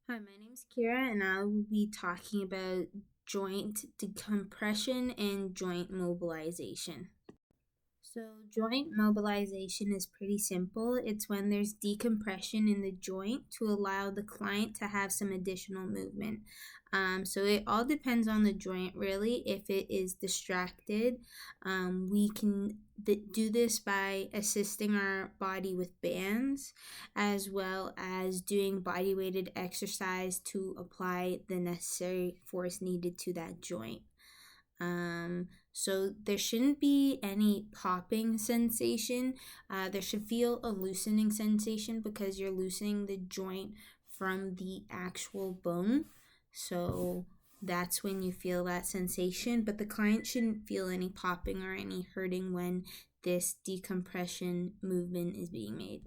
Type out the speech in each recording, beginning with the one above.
Hi, my name's Kira, and I will be talking about joint decompression and joint mobilization. So, joint mobilization is pretty simple. It's when there's decompression in the joint to allow the client to have some additional movement. So, it all depends on the joint, really. If it is distracted, we can do this by assisting our body with bands, as well as doing body weighted exercise to apply the necessary force needed to that joint. So there shouldn't be any popping sensation. There should feel a loosening sensation because you're loosening the joint from the actual bone. So that's when you feel that sensation, but the client shouldn't feel any popping or any hurting when this decompression movement is being made.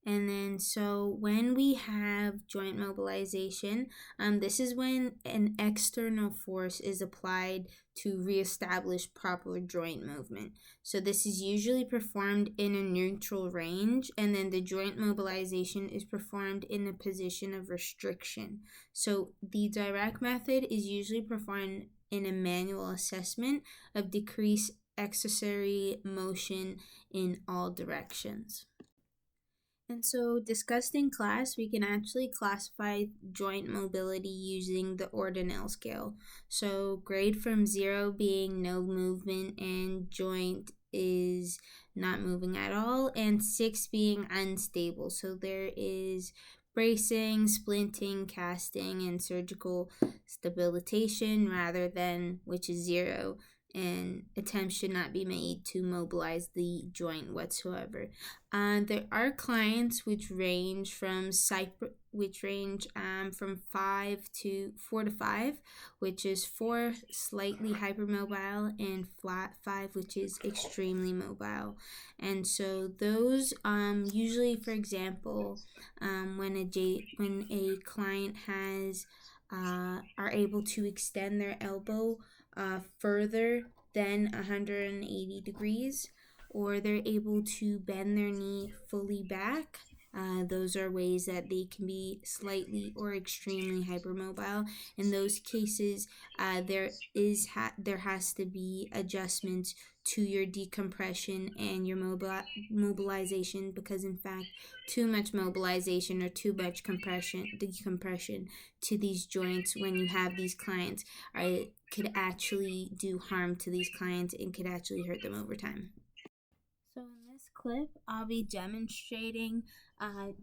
And then, so when we have joint mobilization, this is when an external force is applied to reestablish proper joint movement. So this is usually performed in a neutral range, and then the joint mobilization is performed in a position of restriction. So the direct method is usually performed in a manual assessment of decreased accessory motion in all directions. And so, discussed in class, we can actually classify joint mobility using the ordinal scale. So, grade from 0 being no movement and joint is not moving at all, and 6 being unstable. So, there is bracing, splinting, casting, and surgical stabilitation rather than, which is 0, and attempts should not be made to mobilize the joint whatsoever. There are clients which range from 4 to 5, which is 4 slightly hypermobile and flat 5, which is extremely mobile. And so those usually, for example, when a client has are able to extend their elbow further than 180 degrees, or they're able to bend their knee fully back. Those are ways that they can be slightly or extremely hypermobile. In those cases, there has to be adjustments to your decompression and your mobilization, because in fact too much mobilization or too much decompression to these joints when you have these clients could actually do harm to these clients and could actually hurt them over time. So in this clip, I'll be demonstrating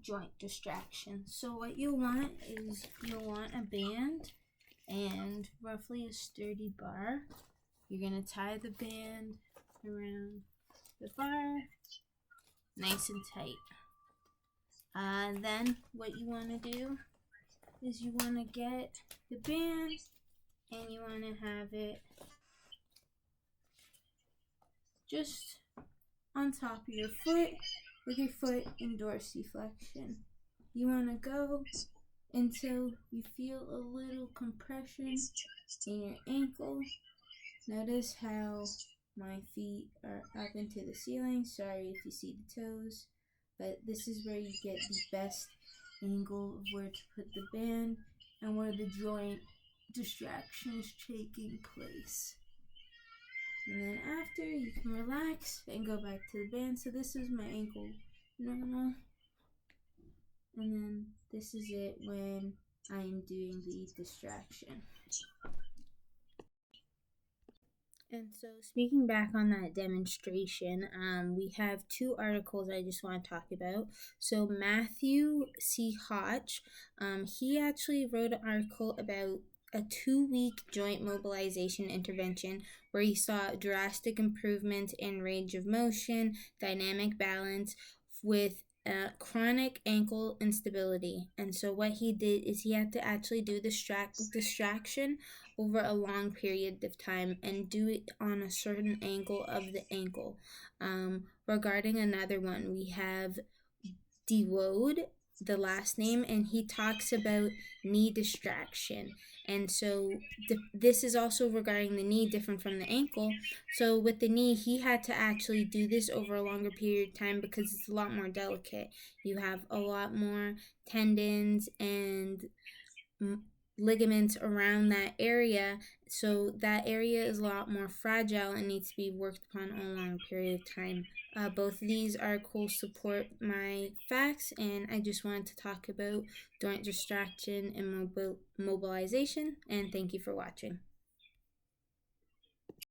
joint distraction. So what you'll want is a band and roughly a sturdy bar. You're going to tie the band around the bar nice and tight. Then what you want to do is you want to get the band and you want to have it just on top of your foot with your foot in dorsiflexion. You want to go until you feel a little compression in your ankle. Notice how my feet are up into the ceiling. Sorry if you see the toes, but this is where you get the best angle of where to put the band and where the joint distraction is taking place. And then after, you can relax and go back to the band. So this is my ankle normal. And then this is it when I'm doing the distraction. And so, speaking back on that demonstration, we have 2 articles I just want to talk about. So Matthew C. Hoch, he actually wrote an article about a 2-week joint mobilization intervention where he saw drastic improvement in range of motion, dynamic balance with chronic ankle instability. And so what he did is he had to actually do distraction over a long period of time and do it on a certain angle of the ankle. Regarding another one, we have Woude, the last name, and he talks about knee distraction. And so this is also regarding the knee, different from the ankle. So with the knee, he had to actually do this over a longer period of time because it's a lot more delicate. You have a lot more tendons and ligaments around that area, so that area is a lot more fragile and needs to be worked upon a long period of time. Both of these articles support my facts, and I just wanted to talk about joint distraction and mobilization, and thank you for watching.